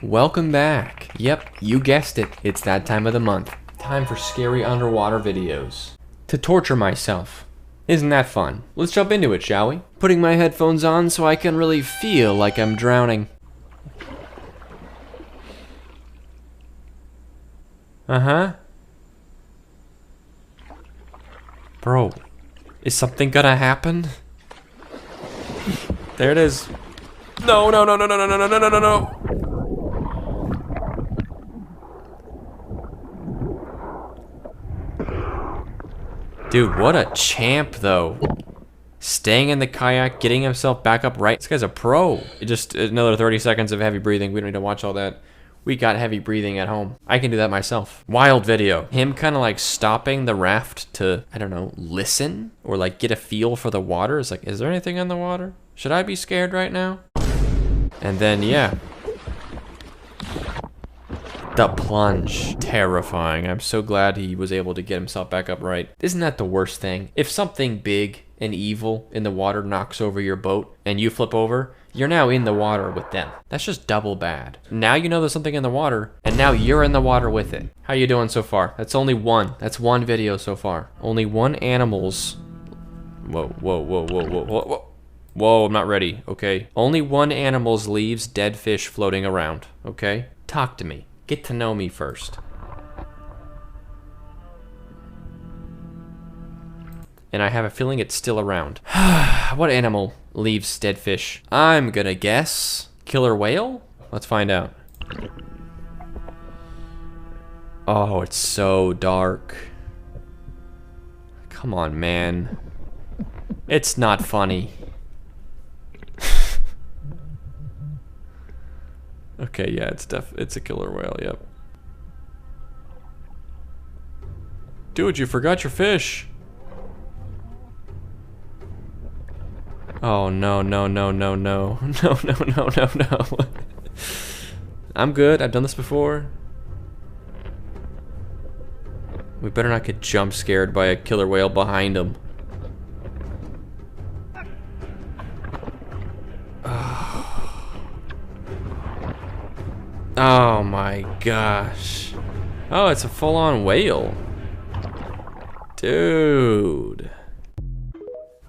Welcome back. Yep, you guessed it. It's that time of the month. Time for scary underwater videos. To torture myself. Isn't that fun? Let's jump into it, shall we? Putting my headphones on so I can really feel like I'm drowning. Uh-huh. Bro, is something gonna happen? There it is. No, no, no, no, no, no, no, no, no, no, no. Dude, what a champ, though. Staying in the kayak, getting himself back up right. This guy's a pro. Just another 30 seconds of heavy breathing. We don't need to watch all that. We got heavy breathing at home. I can do that myself. Wild video. Him kind of like stopping the raft to, I don't know, listen? Or like get a feel for the water. It's like, is there anything in the water? Should I be scared right now? And then, yeah. The plunge. Terrifying. I'm so glad he was able to get himself back up right. Isn't that the worst thing? If something big and evil in the water knocks over your boat and you flip over, you're now in the water with them. That's just double bad. Now you know there's something in the water, and now you're in the water with it. How you doing so far? That's only one. That's one video so far. Only one animal's... Whoa, whoa, whoa, whoa, whoa, whoa, whoa. Whoa, I'm not ready, okay? Only one animal's leaves dead fish floating around, okay? Talk to me. Get to know me first. And I have a feeling it's still around. What animal leaves dead fish? I'm gonna guess killer whale? Let's find out. Oh, it's so dark. Come on, man. It's not funny. Okay, yeah, it's a killer whale, yep. Dude, you forgot your fish. Oh, no, no, no, no, no. No, no, no, no, no. I'm good, I've done this before. We better not get jump scared by a killer whale behind him. Oh my gosh. Oh, it's a full-on whale. Dude.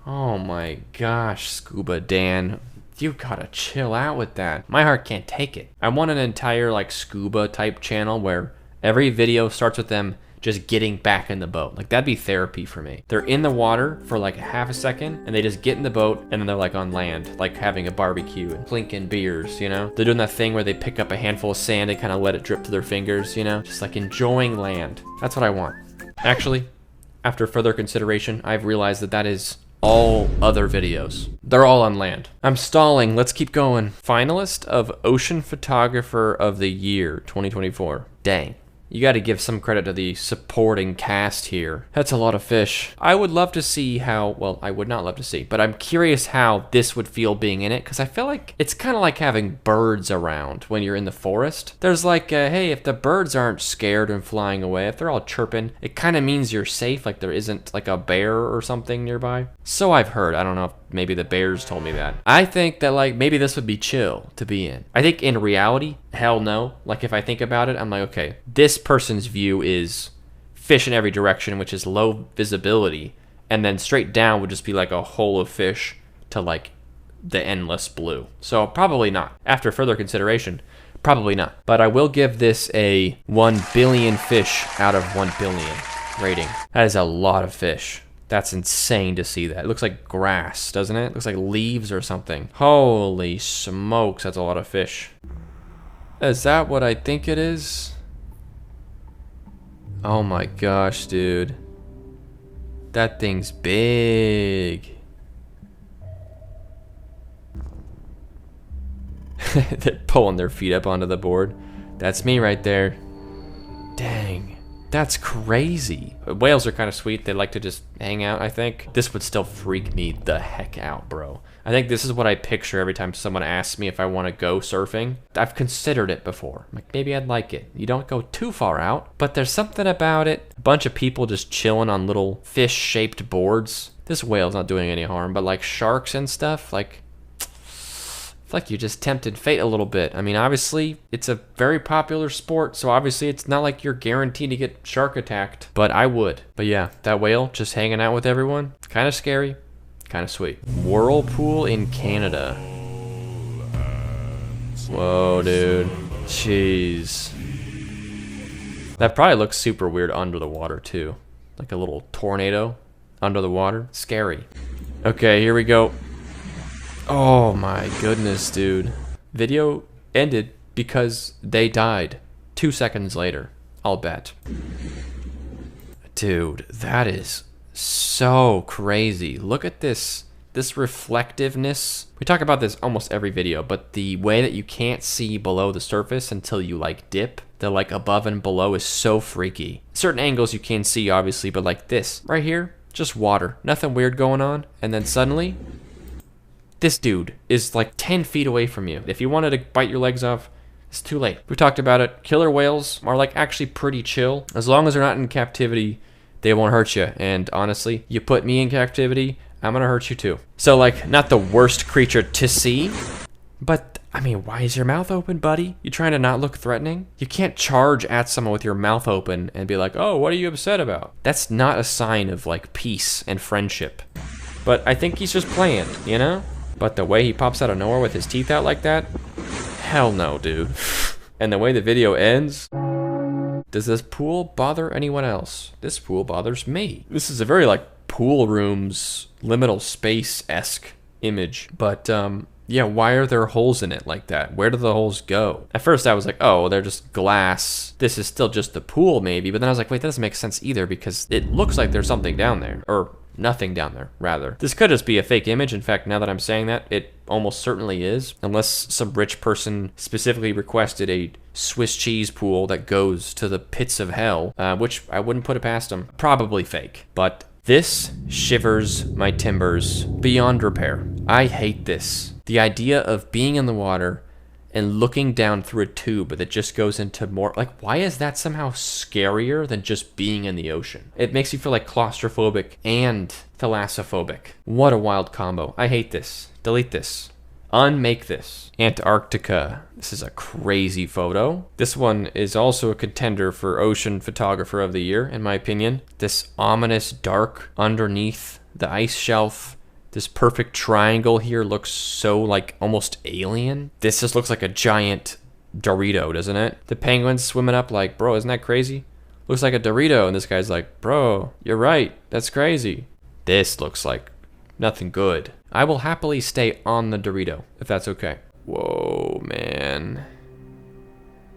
Oh my gosh, Scuba Dan. You gotta chill out with that. My heart can't take it. I want an entire like scuba type channel where every video starts with them just getting back in the boat. Like that'd be therapy for me. They're in the water for like half a second and they just get in the boat and then they're like on land, like having a barbecue and clinking beers, you know? They're doing that thing where they pick up a handful of sand and kind of let it drip to their fingers, you know? Just like enjoying land. That's what I want. Actually, after further consideration, I've realized that that is all other videos. They're all on land. I'm stalling, let's keep going. Finalist of Ocean Photographer of the Year 2024. Dang. You gotta give some credit to the supporting cast here. That's a lot of fish. I would love to see how, well, I would not love to see, but I'm curious how this would feel being in it, because I feel like it's kind of like having birds around when you're in the forest. There's like, hey, if the birds aren't scared and flying away, if they're all chirping, it kind of means you're safe, like there isn't like a bear or something nearby. So I've heard, I don't know if maybe the bears told me that. I think that like maybe this would be chill to be in. I think in reality, hell no. Like if I think about it, I'm like, okay, this person's view is fish in every direction, which is low visibility, and then straight down would just be like a hole of fish to like the endless blue. So probably not. After further consideration, probably not. But I will give this a 1 billion fish out of 1 billion rating. That is a lot of fish. That's insane to see that. It looks like grass, doesn't it? It looks like leaves or something. Holy smokes, that's a lot of fish. Is that what I think it is? Oh my gosh, dude. That thing's big. They're pulling their feet up onto the board. That's me right there. Dang. That's crazy. Whales are kind of sweet. They like to just hang out, I think. This would still freak me the heck out, bro. I think this is what I picture every time someone asks me if I want to go surfing. I've considered it before. Like, maybe I'd like it. You don't go too far out, but there's something about it. A bunch of people just chilling on little fish-shaped boards. This whale's not doing any harm, but like sharks and stuff, like, I feel like you just tempted fate a little bit. I mean, obviously, it's a very popular sport, so obviously it's not like you're guaranteed to get shark attacked, but I would. But yeah, that whale just hanging out with everyone, kind of scary, kind of sweet. Whirlpool in Canada. Whoa, dude. Jeez. That probably looks super weird under the water, too. Like a little tornado under the water. Scary. Okay, here we go. Oh my goodness, dude. Video ended because they died 2 seconds later, I'll bet. Dude, that is so crazy. Look at this reflectiveness. We talk about this almost every video, but the way that you can't see below the surface until you like dip, the like above and below is so freaky. Certain angles you can see obviously, but like this right here, just water, nothing weird going on, and then suddenly this dude is like 10 feet away from you. If you wanted to bite your legs off, it's too late. We talked about it. Killer whales are like actually pretty chill. As long as they're not in captivity, they won't hurt you. And honestly, you put me in captivity, I'm gonna hurt you too. So like, not the worst creature to see, but I mean, why is your mouth open, buddy? You trying to not look threatening? You can't charge at someone with your mouth open and be like, oh, what are you upset about? That's not a sign of like peace and friendship. But I think he's just playing, you know? But the way he pops out of nowhere with his teeth out like that, hell no, dude. And the way the video ends, does this pool bother anyone else? This pool bothers me. This is a very like pool rooms, liminal space-esque image. But yeah, why are there holes in it like that? Where do the holes go? At first I was like, oh, they're just glass. This is still just the pool maybe. But then I was like, wait, that doesn't make sense either because it looks like there's something down there. Or nothing down there, rather. This could just be a fake image. In fact, now that I'm saying that, it almost certainly is. Unless some rich person specifically requested a Swiss cheese pool that goes to the pits of hell, which I wouldn't put it past them. Probably fake. But this shivers my timbers beyond repair. I hate this. The idea of being in the water and looking down through a tube that just goes into more, like, why is that somehow scarier than just being in the ocean? It makes you feel like claustrophobic and thalassophobic. What a wild combo. I hate this. Delete this. Unmake this. Antarctica. This is a crazy photo. This one is also a contender for Ocean Photographer of the Year, in my opinion. This ominous dark underneath the ice shelf. This perfect triangle here looks so like almost alien. This just looks like a giant Dorito, doesn't it? The penguin's swimming up like, bro, isn't that crazy? Looks like a Dorito. And this guy's like, bro, you're right. That's crazy. This looks like nothing good. I will happily stay on the Dorito, if that's okay. Whoa, man.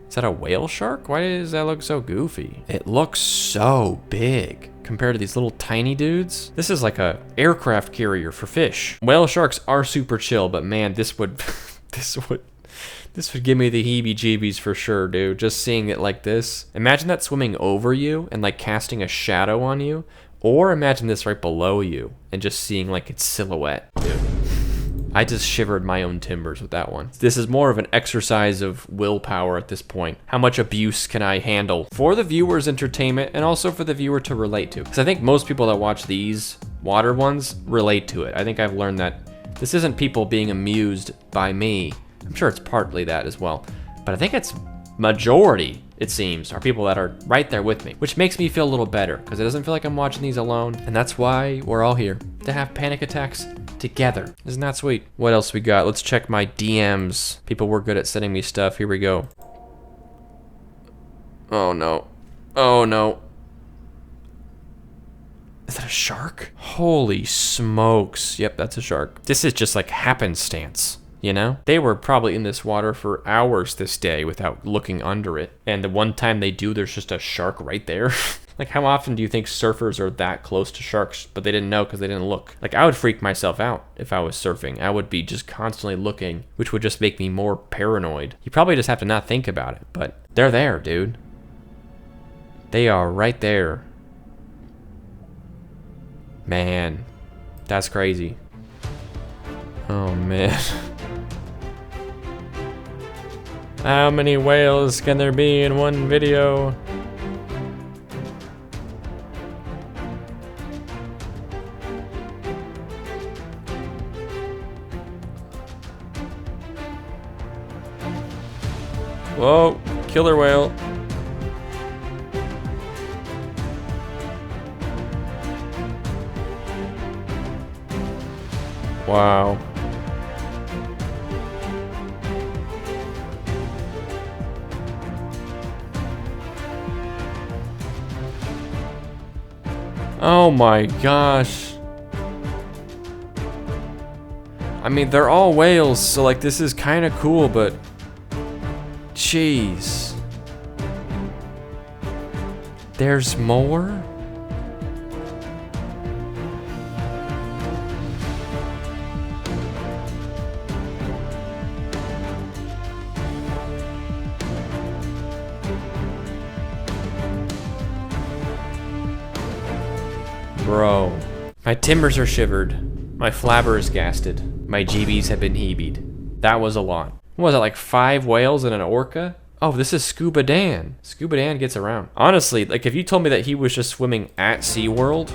Is that a whale shark? Why does that look so goofy? It looks so big compared to these little tiny dudes. This is like a aircraft carrier for fish. Whale sharks are super chill, but man, this would this would give me the heebie-jeebies for sure, dude. Just seeing it like this. Imagine that swimming over you and like casting a shadow on you, or imagine this right below you and just seeing like its silhouette, dude. I just shivered my own timbers with that one. This is more of an exercise of willpower at this point. How much abuse can I handle for the viewer's entertainment and also for the viewer to relate to? Because I think most people that watch these water ones relate to it. I think I've learned that this isn't people being amused by me. I'm sure it's partly that as well. But I think it's majority, it seems, are people that are right there with me, which makes me feel a little better because it doesn't feel like I'm watching these alone. And that's why we're all here, to have panic attacks together. Isn't that sweet? What else we got? Let's check my DMs. People were good at sending me stuff. Here we go. Oh no. Oh no. Is that a shark? Holy smokes. Yep, that's a shark. This is just like happenstance, you know? They were probably in this water for hours this day without looking under it. And the one time they do, there's just a shark right there. Like, how often do you think surfers are that close to sharks, but they didn't know because they didn't look? Like, I would freak myself out if I was surfing. I would be just constantly looking, which would just make me more paranoid. You probably just have to not think about it, but they're there, dude. They are right there. Man, that's crazy. Oh, man. How many whales can there be in one video? Whoa, killer whale. Wow. Oh my gosh. I mean, they're all whales, so like this is kind of cool, but jeez. There's more? Bro. My timbers are shivered. My flabber is gasted. My GBs have been hebeed. That was a lot. What was it, like 5 whales and an orca? Oh, this is Scuba Dan. Scuba Dan gets around. Honestly, like if you told me that he was just swimming at SeaWorld,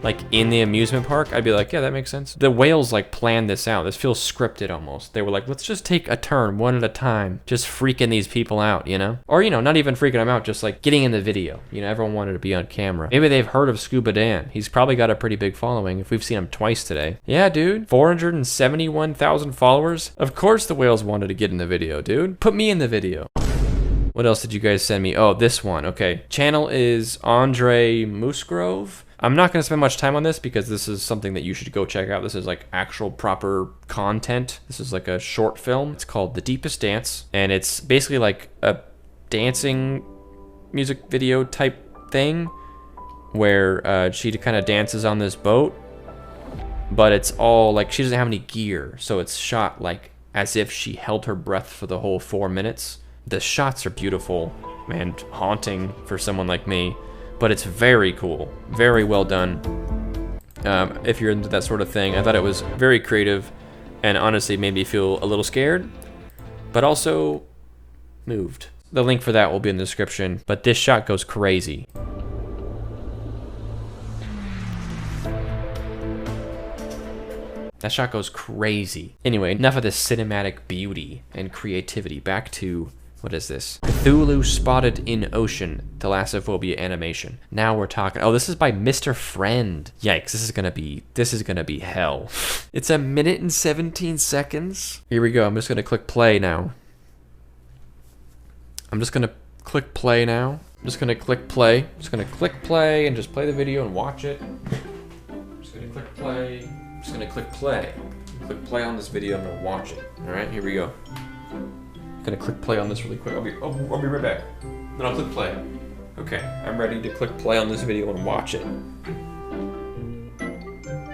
like in the amusement park, I'd be like, yeah, that makes sense. The whales like planned this out. This feels scripted almost. They were like, let's just take a turn one at a time, just freaking these people out, you know? Or, you know, not even freaking them out, just like getting in the video. You know, everyone wanted to be on camera. Maybe they've heard of Scuba Dan. He's probably got a pretty big following if we've seen him twice today. Yeah, dude, 471,000 followers. Of course the whales wanted to get in the video, dude. Put me in the video. What else did you guys send me? Oh, this one. Okay. Channel is andremusgrove. I'm not going to spend much time on this because this is something that you should go check out. This is like actual proper content. This is like a short film. It's called The Deepest Dance. And it's basically like a dancing music video type thing where she kind of dances on this boat. But it's all like she doesn't have any gear. So it's shot like as if she held her breath for the whole 4 minutes. The shots are beautiful and haunting for someone like me. But it's very cool, very well done. If you're into that sort of thing, I thought it was very creative and honestly made me feel a little scared, but also moved. The link for that will be in the description, but this shot goes crazy. That shot goes crazy. Anyway, enough of this cinematic beauty and creativity. Back to, what is this? Cthulhu spotted in ocean, thalassophobia animation. Now we're talking. Oh, this is by Mr. Friend. Yikes, this is gonna be hell. It's 1 minute and 17 seconds. Here we go. I'm just gonna click play now. I'm just gonna click play now. I'm just gonna click play. I'm just gonna click play and just play the video and watch it. I'm just gonna click play. I'm just gonna click play. Click play on this video. I'm gonna watch it. All right, here we go. Gonna click play on this really quick. I'll be right back. Then I'll click play. Okay, I'm ready to click play on this video and watch it.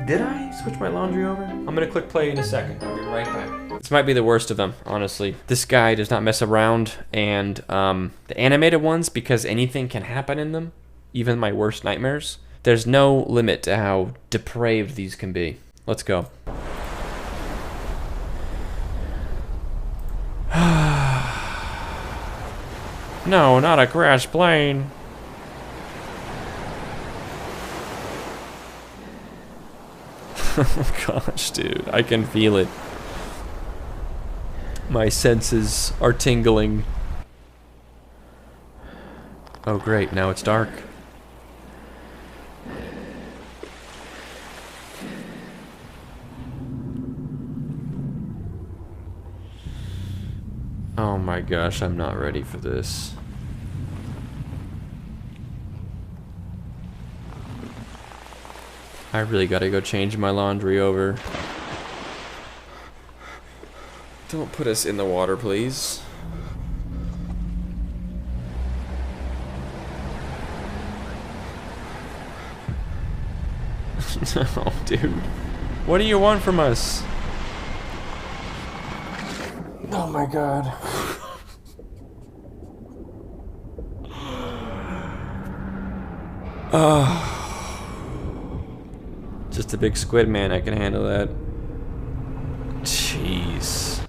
Did I switch my laundry over? I'm gonna click play in a second. I'll be right back. This might be the worst of them, honestly. This guy does not mess around, and the animated ones, because anything can happen in them, even my worst nightmares, there's no limit to how depraved these can be. Let's go. No, not a crash plane. Oh gosh, dude, I can feel it. My senses are tingling. Oh great, now it's dark. Oh my gosh, I'm not ready for this. I really gotta go change my laundry over. Don't put us in the water, please. No, dude. What do you want from us? Oh my god. Just a big squid, man. I can handle that. Jeez.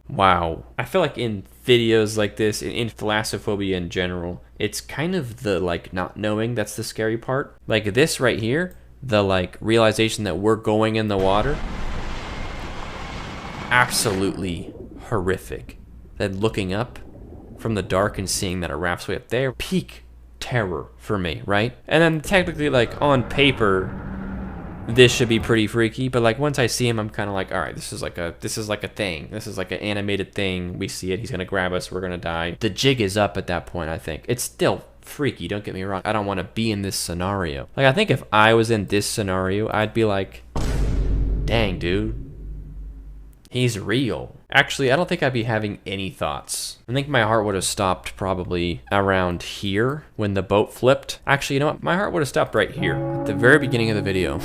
Wow. I feel like in videos like this, in thalassophobia in general, it's kind of the, like, not knowing that's the scary part. Like this right here, the, like, realization that we're going in the water. Absolutely horrific. Then looking up, from the dark and seeing that a raft's way up there, peak terror for me, right? And then technically, like, on paper, this should be pretty freaky, but like once I see him, I'm kind of like, all right, this is like a thing. This is like an animated thing. We see it. He's gonna grab us. We're gonna die. The jig is up at that point. I think it's still freaky. Don't get me wrong. I don't want to be in this scenario. Like, I think if I was in this scenario, I'd be like, dang, dude, he's real. Actually, I don't think I'd be having any thoughts. I think my heart would have stopped probably around here when the boat flipped. Actually, you know what? My heart would have stopped right here at the very beginning of the video.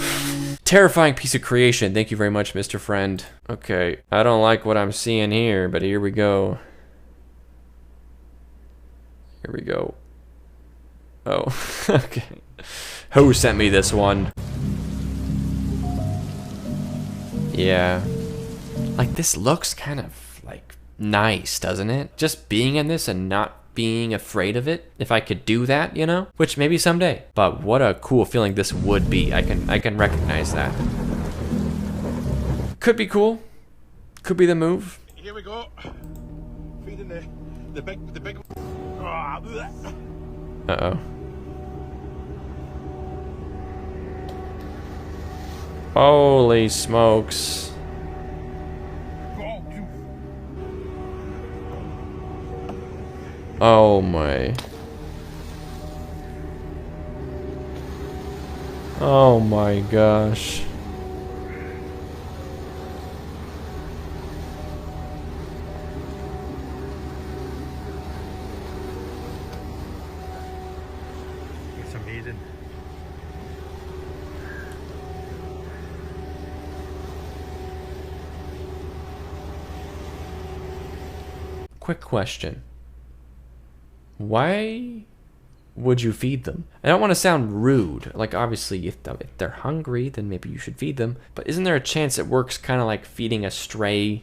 Terrifying piece of creation. Thank you very much, Mr. Friend. Okay, I don't like what I'm seeing here, but here we go. Here we go. Oh, okay. Who sent me this one? Yeah. Like, this looks kind of, like, nice, doesn't it? Just being in this and not being afraid of it. If I could do that, you know? Which maybe someday. But what a cool feeling this would be. I can recognize that. Could be cool. Could be the move. Here we go. Feeding the big. Uh-oh. Holy smokes. Oh my. Oh my gosh. It's amazing. Quick question. Why would you feed them? I don't want to sound rude. Like, obviously, if they're hungry, then maybe you should feed them. But isn't there a chance it works kind of like feeding a stray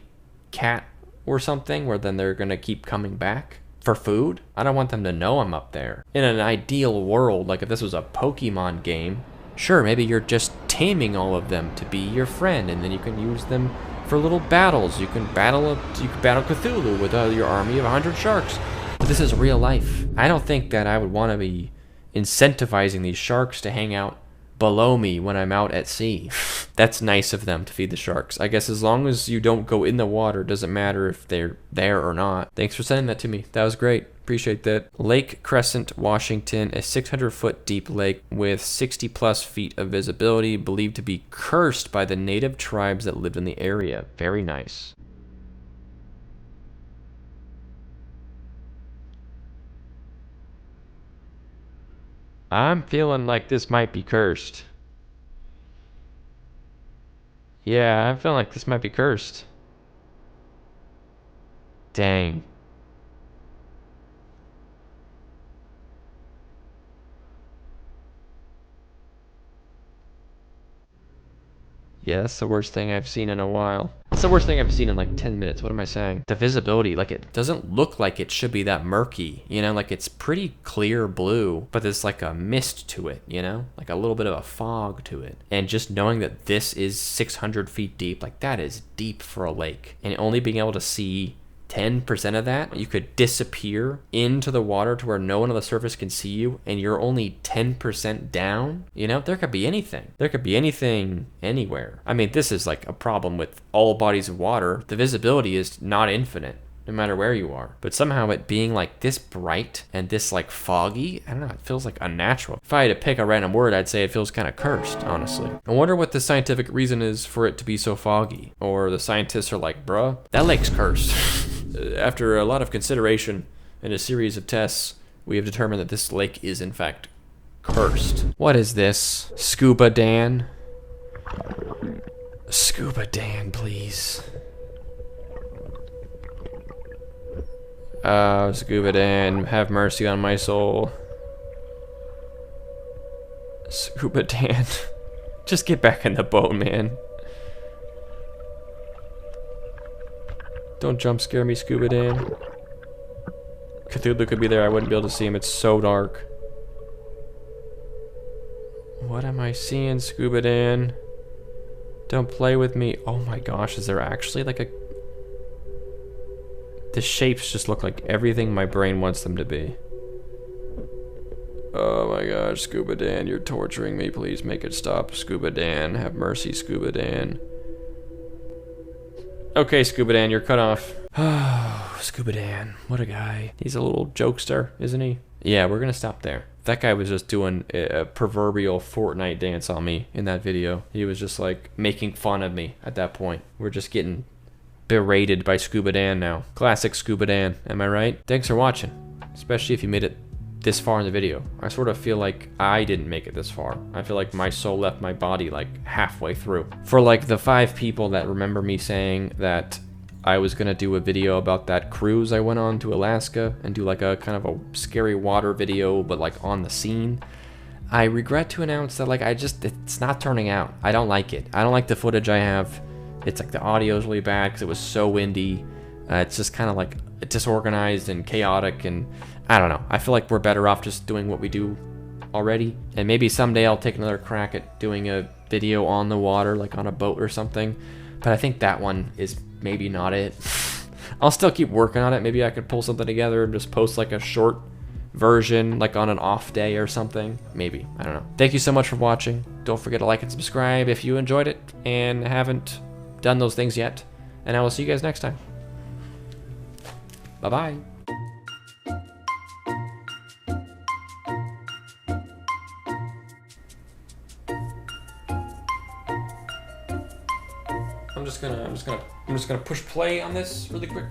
cat or something, where then they're going to keep coming back for food? I don't want them to know I'm up there. In an ideal world, like if this was a Pokemon game, sure, maybe you're just taming all of them to be your friend, and then you can use them for little battles. You can battle Cthulhu with your army of 100 sharks. But this is real life. I don't think that I would want to be incentivizing these sharks to hang out below me when I'm out at sea. That's nice of them to feed the sharks. I guess as long as you don't go in the water, doesn't matter if they're there or not. Thanks for sending that to me. That was great. Appreciate that. Lake Crescent, Washington, a 600-foot deep lake with 60-plus feet of visibility, believed to be cursed by the native tribes that lived in the area. Very nice. I'm feeling like this might be cursed. Yeah, I'm feeling like this might be cursed. Dang. Yeah, that's the worst thing I've seen in a while. That's the worst thing I've seen in like 10 minutes. What am I saying? The visibility, like, it doesn't look like it should be that murky, you know? Like, it's pretty clear blue, but there's like a mist to it, you know? Like a little bit of a fog to it. And just knowing that this is 600 feet deep, like, that is deep for a lake. And only being able to see 10% of that, you could disappear into the water to where no one on the surface can see you, and you're only 10% down. You know, there could be anything. There could be anything anywhere. I mean, this is like a problem with all bodies of water. The visibility is not infinite, no matter where you are. But somehow it being like this bright and this like foggy, I don't know, it feels like unnatural. If I had to pick a random word, I'd say it feels kind of cursed, honestly. I wonder what the scientific reason is for it to be so foggy. Or the scientists are like, bruh, that lake's cursed. After a lot of consideration and a series of tests, we have determined that this lake is in fact cursed. What is this? Scuba Dan? Scuba Dan, please. Scuba Dan, have mercy on my soul. Scuba Dan. Just get back in the boat, man. Don't jump scare me, Scuba Dan. Cthulhu could be there. I wouldn't be able to see him. It's so dark. What am I seeing, Scuba Dan? Don't play with me. Oh my gosh, is there actually like a... The shapes just look like everything my brain wants them to be. Oh my gosh, Scuba Dan, you're torturing me. Please make it stop. Scuba Dan, have mercy, Scuba Dan. Okay, Scuba Dan, you're cut off. Oh, Scuba Dan, what a guy. He's a little jokester, isn't he? Yeah, we're gonna stop there. That guy was just doing a proverbial Fortnite dance on me in that video. He was just like making fun of me at that point. We're just getting berated by Scuba Dan now. Classic Scuba Dan, am I right? Thanks for watching, especially if you made it this far in the video. I sort of feel like I didn't make it this far. I feel like my soul left my body like halfway through. For like the 5 people that remember me saying that I was gonna do a video about that cruise I went on to Alaska and do like a kind of a scary water video, but like on the scene, I regret to announce that like it's not turning out. I don't like it. I don't like the footage I have. It's like the audio is really bad because it was so windy. It's just kind of like disorganized and chaotic, and I don't know. I feel like we're better off just doing what we do already. And maybe someday I'll take another crack at doing a video on the water, like on a boat or something. But I think that one is maybe not it. I'll still keep working on it. Maybe I could pull something together and just post like a short version, like on an off day or something. Maybe. I don't know. Thank you so much for watching. Don't forget to like and subscribe if you enjoyed it and haven't done those things yet. And I will see you guys next time. Bye-bye. I'm just gonna push play on this really quick.